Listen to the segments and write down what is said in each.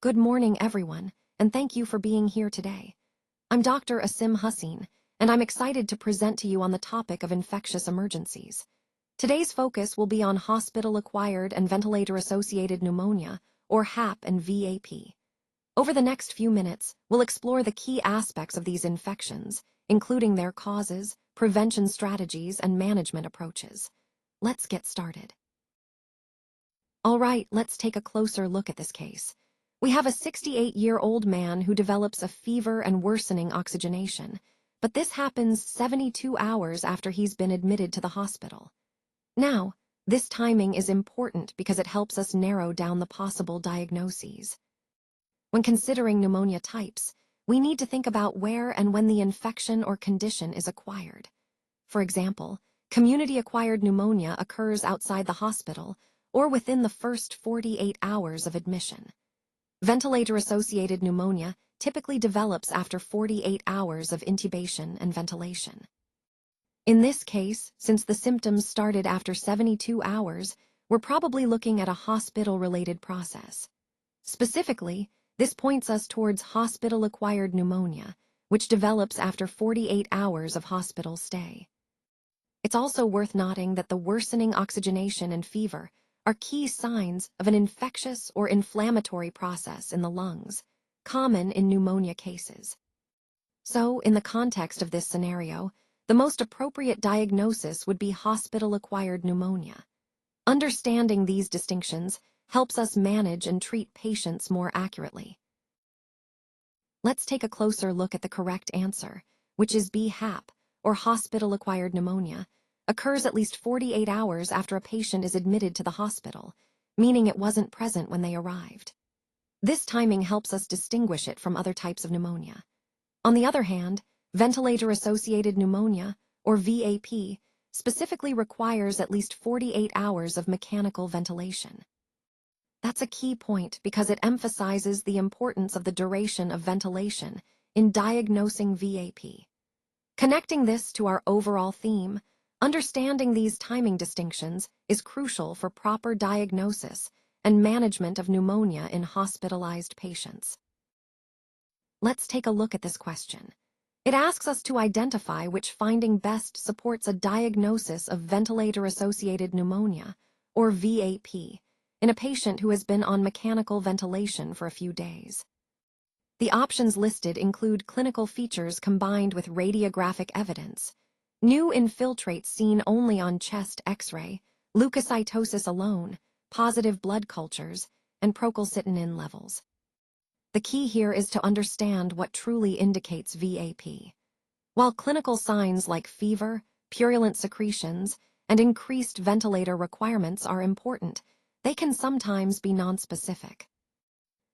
Good morning, everyone, and thank you for being here today. I'm Dr. Asim Hussein, and I'm excited to present to you on the topic of infectious emergencies. Today's focus will be on hospital-acquired and ventilator-associated pneumonia, or HAP and VAP. Over the next few minutes, we'll explore the key aspects of these infections, including their causes, prevention strategies, and management approaches. Let's get started. All right, let's take a closer look at this case. We have a 68-year-old man who develops a fever and worsening oxygenation, but this happens 72 hours after he's been admitted to the hospital. Now, this timing is important because it helps us narrow down the possible diagnoses. When considering pneumonia types, we need to think about where and when the infection or condition is acquired. For example, community-acquired pneumonia occurs outside the hospital or within the first 48 hours of admission. Ventilator-associated pneumonia typically develops after 48 hours of intubation and ventilation. In this case, since the symptoms started after 72 hours, we're probably looking at a hospital-related process. Specifically, this points us towards hospital-acquired pneumonia, which develops after 48 hours of hospital stay. It's also worth noting that the worsening oxygenation and fever are key signs of an infectious or inflammatory process in the lungs, common in pneumonia cases. So, in the context of this scenario, the most appropriate diagnosis would be hospital-acquired pneumonia. Understanding these distinctions helps us manage and treat patients more accurately. Let's take a closer look at the correct answer, which is B. HAP, or hospital-acquired pneumonia, occurs at least 48 hours after a patient is admitted to the hospital, meaning it wasn't present when they arrived. This timing helps us distinguish it from other types of pneumonia. On the other hand, ventilator-associated pneumonia, or VAP, specifically requires at least 48 hours of mechanical ventilation. That's a key point because it emphasizes the importance of the duration of ventilation in diagnosing VAP. Connecting this to our overall theme, understanding these timing distinctions is crucial for proper diagnosis and management of pneumonia in hospitalized patients. Let's take a look at this question. It asks us to identify which finding best supports a diagnosis of ventilator-associated pneumonia, or VAP, in a patient who has been on mechanical ventilation for a few days. The options listed include clinical features combined with radiographic evidence, new infiltrates seen only on chest X-ray, leukocytosis alone, positive blood cultures, and procalcitonin levels. The key here is to understand what truly indicates VAP. While clinical signs like fever, purulent secretions, and increased ventilator requirements are important, they can sometimes be nonspecific.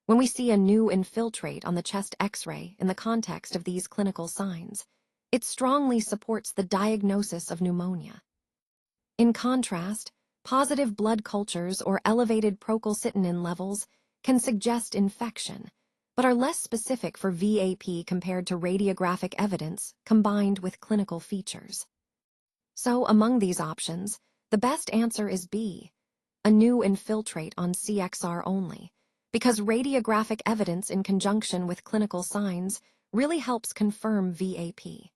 When we see a new infiltrate on the chest X-ray in the context of these clinical signs, it strongly supports the diagnosis of pneumonia. In contrast, positive blood cultures or elevated procalcitonin levels can suggest infection, but are less specific for VAP compared to radiographic evidence combined with clinical features. So, among these options, the best answer is B, a new infiltrate on CXR only, because radiographic evidence in conjunction with clinical signs really helps confirm VAP.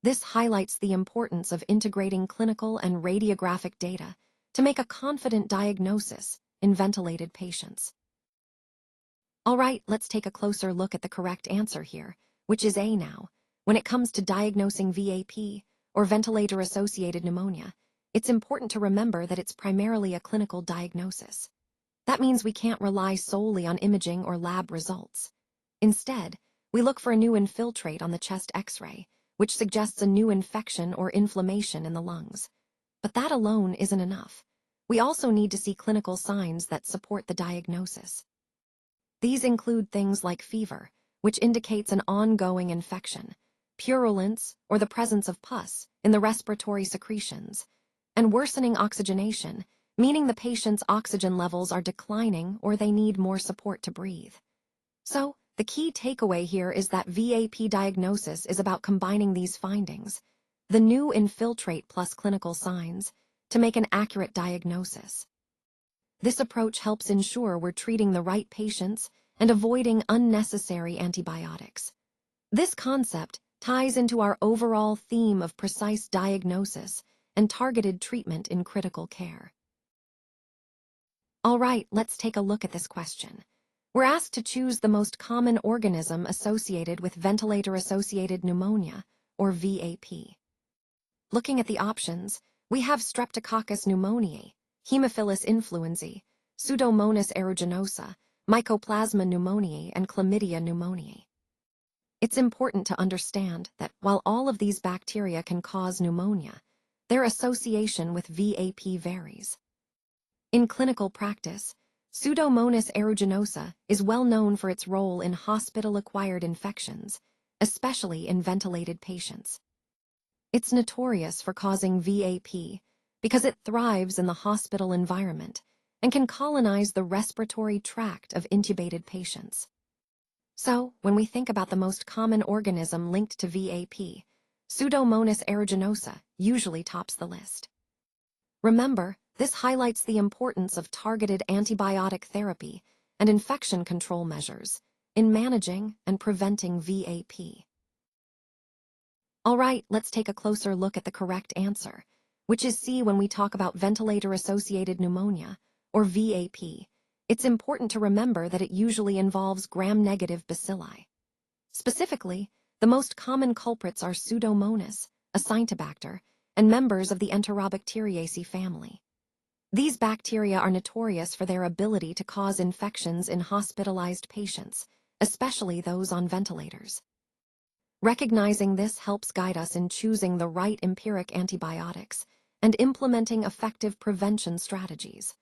This highlights the importance of integrating clinical and radiographic data to make a confident diagnosis in ventilated patients. All right, let's take a closer look at the correct answer here, which is A now. When it comes to diagnosing VAP, or ventilator-associated pneumonia, it's important to remember that it's primarily a clinical diagnosis. That means we can't rely solely on imaging or lab results. Instead, we look for a new infiltrate on the chest X-ray, which suggests a new infection or inflammation in the lungs. But that alone isn't enough. We also need to see clinical signs that support the diagnosis. These include things like fever, which indicates an ongoing infection, purulence, or the presence of pus in the respiratory secretions, and worsening oxygenation, meaning the patient's oxygen levels are declining or they need more support to breathe. So, the key takeaway here is that VAP diagnosis is about combining these findings, the new infiltrate plus clinical signs, to make an accurate diagnosis. This approach helps ensure we're treating the right patients and avoiding unnecessary antibiotics. This concept ties into our overall theme of precise diagnosis and targeted treatment in critical care. All right, let's take a look at this question. We're asked to choose the most common organism associated with ventilator-associated pneumonia, or VAP. Looking at the options, we have Streptococcus pneumoniae, Haemophilus influenzae, Pseudomonas aeruginosa, Mycoplasma pneumoniae, and Chlamydia pneumoniae. It's important to understand that while all of these bacteria can cause pneumonia, their association with VAP varies. In clinical practice, Pseudomonas aeruginosa is well known for its role in hospital-acquired infections, especially in ventilated patients. It's notorious for causing VAP because it thrives in the hospital environment and can colonize the respiratory tract of intubated patients. So, when we think about the most common organism linked to VAP, Pseudomonas aeruginosa usually tops the list. Remember, this highlights the importance of targeted antibiotic therapy and infection control measures in managing and preventing VAP. All right, let's take a closer look at the correct answer, which is C when we talk about ventilator-associated pneumonia, or VAP. It's important to remember that it usually involves gram-negative bacilli. Specifically, the most common culprits are Pseudomonas, a Acintobacter, and members of the Enterobacteriaceae family. These bacteria are notorious for their ability to cause infections in hospitalized patients, especially those on ventilators. Recognizing this helps guide us in choosing the right empiric antibiotics and implementing effective prevention strategies.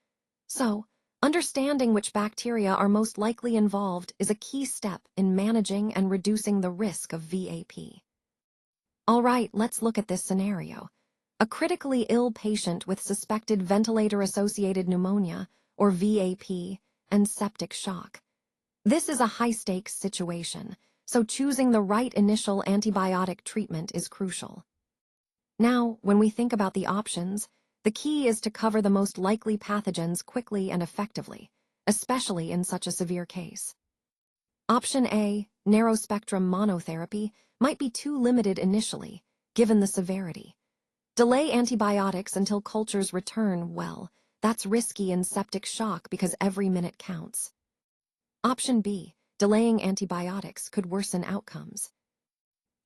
So, understanding which bacteria are most likely involved is a key step in managing and reducing the risk of VAP. All right, let's look at this scenario. A critically ill patient with suspected ventilator-associated pneumonia, or VAP, and septic shock. This is a high-stakes situation, so choosing the right initial antibiotic treatment is crucial. Now, when we think about the options, the key is to cover the most likely pathogens quickly and effectively, especially in such a severe case. Option A, narrow-spectrum monotherapy, might be too limited initially, given the severity. Delay antibiotics until cultures return, well, that's risky in septic shock because every minute counts. Option B, delaying antibiotics could worsen outcomes.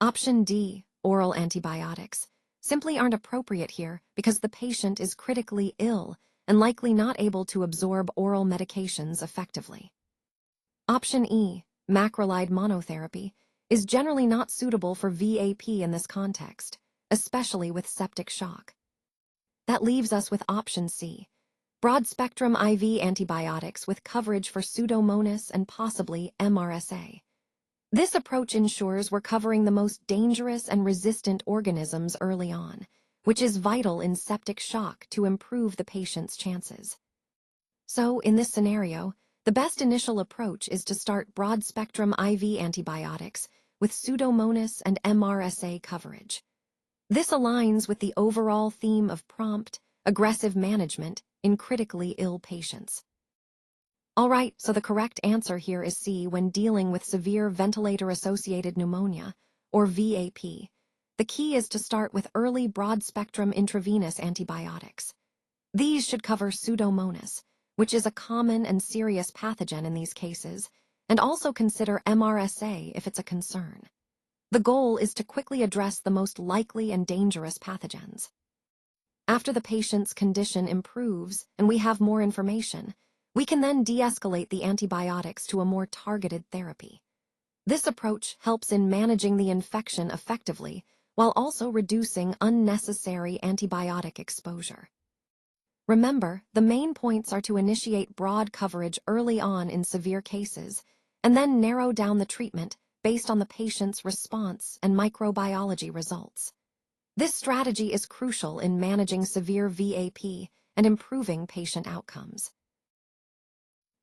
Option D, oral antibiotics, simply aren't appropriate here because the patient is critically ill and likely not able to absorb oral medications effectively. Option E, macrolide monotherapy, is generally not suitable for VAP in this context, especially with septic shock. That leaves us with option C, broad-spectrum IV antibiotics with coverage for Pseudomonas and possibly MRSA. This approach ensures we're covering the most dangerous and resistant organisms early on, which is vital in septic shock to improve the patient's chances. So, in this scenario, the best initial approach is to start broad-spectrum IV antibiotics with Pseudomonas and MRSA coverage. This aligns with the overall theme of prompt, aggressive management in critically ill patients. All right, so the correct answer here is C when dealing with severe ventilator-associated pneumonia, or VAP. The key is to start with early broad-spectrum intravenous antibiotics. These should cover Pseudomonas, which is a common and serious pathogen in these cases, and also consider MRSA if it's a concern. The goal is to quickly address the most likely and dangerous pathogens. After the patient's condition improves and we have more information, we can then de-escalate the antibiotics to a more targeted therapy. This approach helps in managing the infection effectively while also reducing unnecessary antibiotic exposure. Remember, the main points are to initiate broad coverage early on in severe cases and then narrow down the treatment based on the patient's response and microbiology results. This strategy is crucial in managing severe VAP and improving patient outcomes.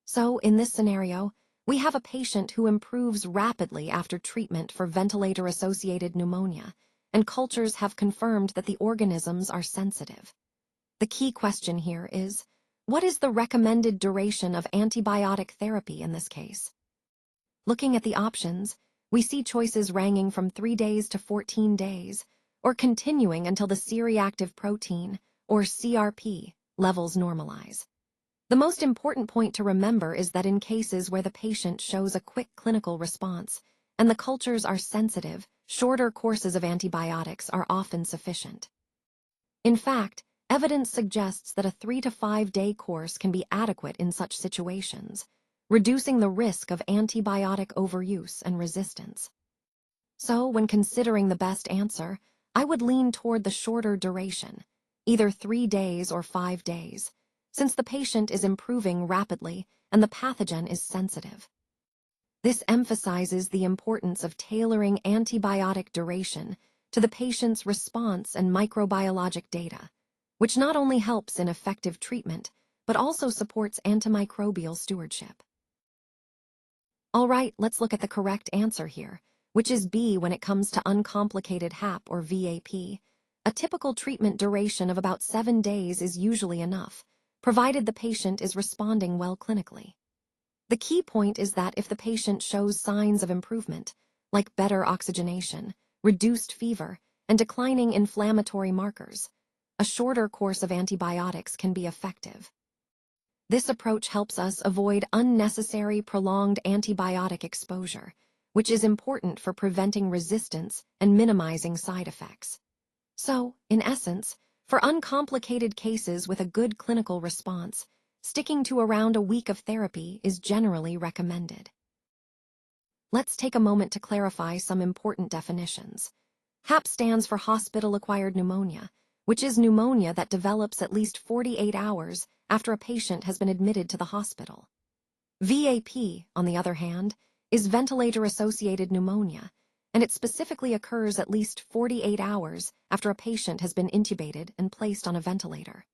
So, in this scenario, we have a patient who improves rapidly after treatment for ventilator-associated pneumonia, and cultures have confirmed that the organisms are sensitive. The key question here is, what is the recommended duration of antibiotic therapy in this case? Looking at the options, we see choices ranging from 3 days to 14 days, or continuing until the C-reactive protein, or CRP, levels normalize. The most important point to remember is that in cases where the patient shows a quick clinical response and the cultures are sensitive, shorter courses of antibiotics are often sufficient. In fact, evidence suggests that a 3 to 5 day course can be adequate in such situations, reducing the risk of antibiotic overuse and resistance. So, when considering the best answer, I would lean toward the shorter duration, either 3 days or 5 days, since the patient is improving rapidly and the pathogen is sensitive. This emphasizes the importance of tailoring antibiotic duration to the patient's response and microbiologic data, which not only helps in effective treatment, but also supports antimicrobial stewardship. All right, let's look at the correct answer here, which is B when it comes to uncomplicated HAP or VAP. A typical treatment duration of about 7 days is usually enough, provided the patient is responding well clinically. The key point is that if the patient shows signs of improvement, like better oxygenation, reduced fever, and declining inflammatory markers, a shorter course of antibiotics can be effective. This approach helps us avoid unnecessary prolonged antibiotic exposure, which is important for preventing resistance and minimizing side effects. So, in essence, for uncomplicated cases with a good clinical response, sticking to around a week of therapy is generally recommended. Let's take a moment to clarify some important definitions. HAP stands for hospital-acquired pneumonia, which is pneumonia that develops at least 48 hours after a patient has been admitted to the hospital. VAP, on the other hand, is ventilator-associated pneumonia, and it specifically occurs at least 48 hours after a patient has been intubated and placed on a ventilator.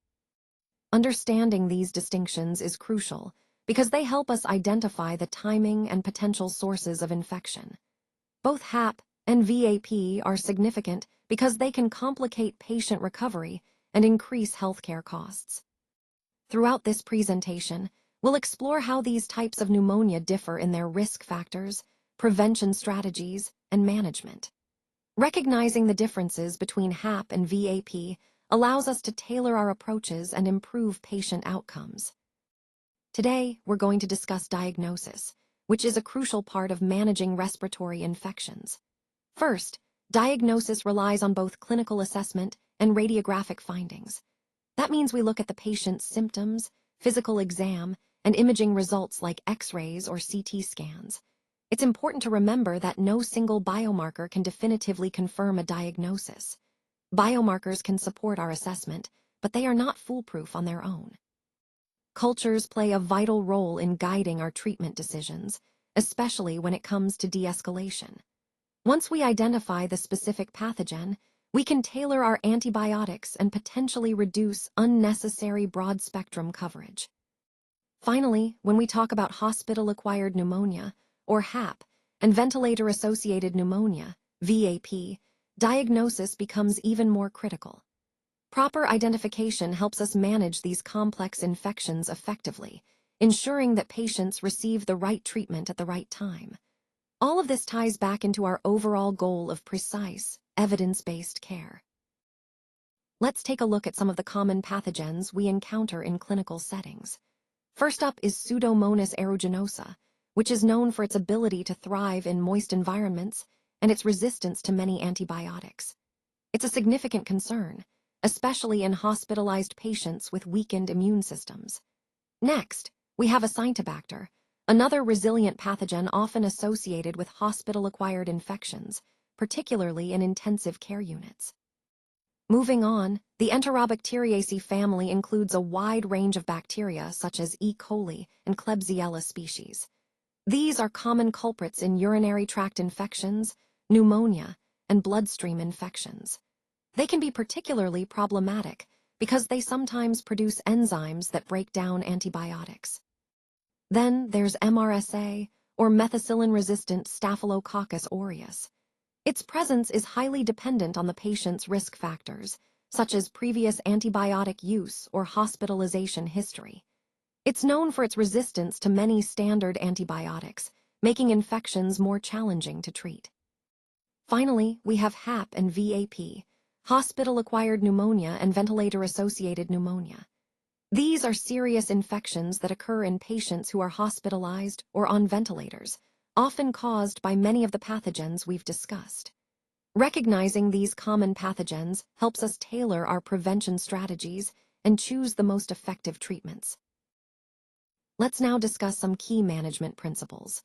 Understanding these distinctions is crucial because they help us identify the timing and potential sources of infection. Both HAP and VAP are significant because they can complicate patient recovery and increase healthcare costs. Throughout this presentation, we'll explore how these types of pneumonia differ in their risk factors, prevention strategies, and management. Recognizing the differences between HAP and VAP allows us to tailor our approaches and improve patient outcomes. Today, we're going to discuss diagnosis, which is a crucial part of managing respiratory infections. First, diagnosis relies on both clinical assessment and radiographic findings. That means we look at the patient's symptoms, physical exam, and imaging results like X-rays or CT scans. It's important to remember that no single biomarker can definitively confirm a diagnosis. Biomarkers can support our assessment, but they are not foolproof on their own. Cultures play a vital role in guiding our treatment decisions, especially when it comes to de-escalation. Once we identify the specific pathogen, we can tailor our antibiotics and potentially reduce unnecessary broad-spectrum coverage. Finally, when we talk about hospital-acquired pneumonia, or HAP, and ventilator-associated pneumonia, VAP, diagnosis becomes even more critical. Proper identification helps us manage these complex infections effectively, ensuring that patients receive the right treatment at the right time. All of this ties back into our overall goal of precise, evidence-based care. Let's take a look at some of the common pathogens we encounter in clinical settings. First up is Pseudomonas aeruginosa, which is known for its ability to thrive in moist environments and its resistance to many antibiotics. It's a significant concern, especially in hospitalized patients with weakened immune systems. Next, we have Acinetobacter, another resilient pathogen often associated with hospital-acquired infections, particularly in intensive care units. Moving on, the Enterobacteriaceae family includes a wide range of bacteria such as E. coli and Klebsiella species. These are common culprits in urinary tract infections, pneumonia, and bloodstream infections. They can be particularly problematic because they sometimes produce enzymes that break down antibiotics. Then there's MRSA, or methicillin-resistant Staphylococcus aureus. Its presence is highly dependent on the patient's risk factors, such as previous antibiotic use or hospitalization history. It's known for its resistance to many standard antibiotics, making infections more challenging to treat. Finally, we have HAP and VAP, hospital-acquired pneumonia and ventilator-associated pneumonia. These are serious infections that occur in patients who are hospitalized or on ventilators, often caused by many of the pathogens we've discussed. Recognizing these common pathogens helps us tailor our prevention strategies and choose the most effective treatments. Let's now discuss some key management principles.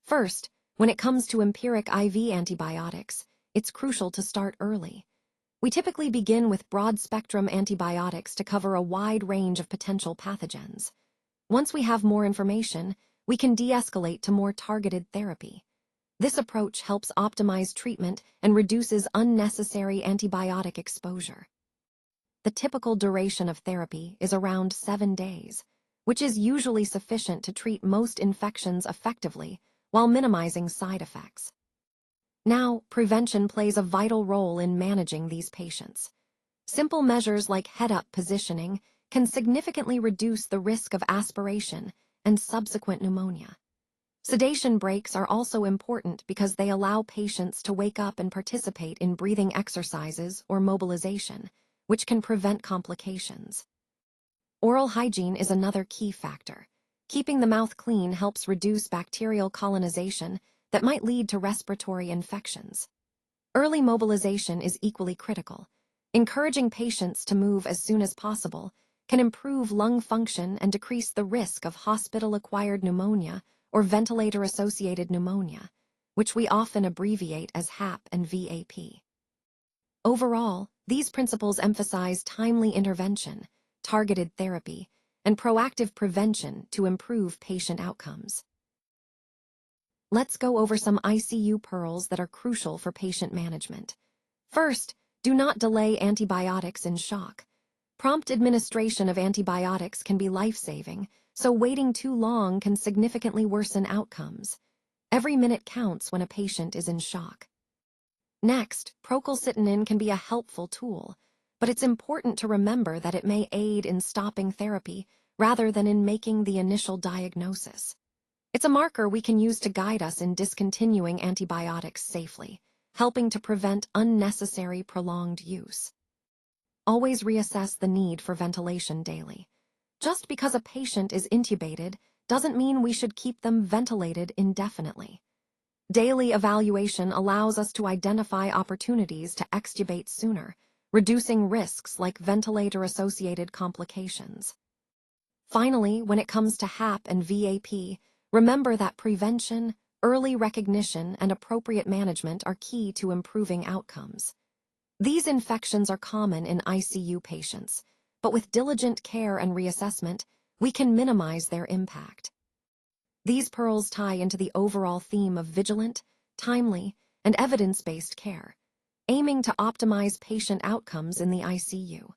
First, when it comes to empiric IV antibiotics, it's crucial to start early. We typically begin with broad-spectrum antibiotics to cover a wide range of potential pathogens. Once we have more information, we can de-escalate to more targeted therapy. This approach helps optimize treatment and reduces unnecessary antibiotic exposure. The typical duration of therapy is around 7 days, which is usually sufficient to treat most infections effectively while minimizing side effects. Now, prevention plays a vital role in managing these patients. Simple measures like head-up positioning can significantly reduce the risk of aspiration and subsequent pneumonia. Sedation breaks are also important because they allow patients to wake up and participate in breathing exercises or mobilization, which can prevent complications. Oral hygiene is another key factor. Keeping the mouth clean helps reduce bacterial colonization that might lead to respiratory infections. Early mobilization is equally critical. Encouraging patients to move as soon as possible can improve lung function and decrease the risk of hospital-acquired pneumonia or ventilator-associated pneumonia, which we often abbreviate as HAP and VAP. Overall, these principles emphasize timely intervention, targeted therapy, and proactive prevention to improve patient outcomes. Let's go over some ICU pearls that are crucial for patient management. First, do not delay antibiotics in shock. Prompt administration of antibiotics can be life-saving, so waiting too long can significantly worsen outcomes. Every minute counts when a patient is in shock. Next, procalcitonin can be a helpful tool, but it's important to remember that it may aid in stopping therapy rather than in making the initial diagnosis. It's a marker we can use to guide us in discontinuing antibiotics safely, helping to prevent unnecessary prolonged use. Always reassess the need for ventilation daily. Just because a patient is intubated doesn't mean we should keep them ventilated indefinitely. Daily evaluation allows us to identify opportunities to extubate sooner, reducing risks like ventilator-associated complications. Finally, when it comes to HAP and VAP, remember that prevention, early recognition, and appropriate management are key to improving outcomes. These infections are common in ICU patients, but with diligent care and reassessment, we can minimize their impact. These pearls tie into the overall theme of vigilant, timely, and evidence-based care, aiming to optimize patient outcomes in the ICU.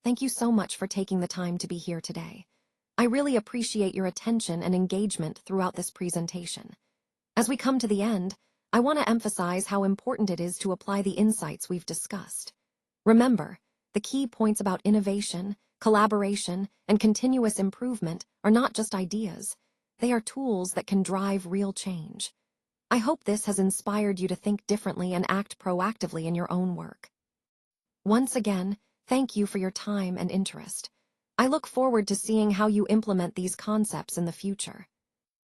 Thank you so much for taking the time to be here today. I really appreciate your attention and engagement throughout this presentation. As we come to the end, I want to emphasize how important it is to apply the insights we've discussed. Remember, the key points about innovation, collaboration, and continuous improvement are not just ideas. They are tools that can drive real change. I hope this has inspired you to think differently and act proactively in your own work. Once again, thank you for your time and interest. I look forward to seeing how you implement these concepts in the future.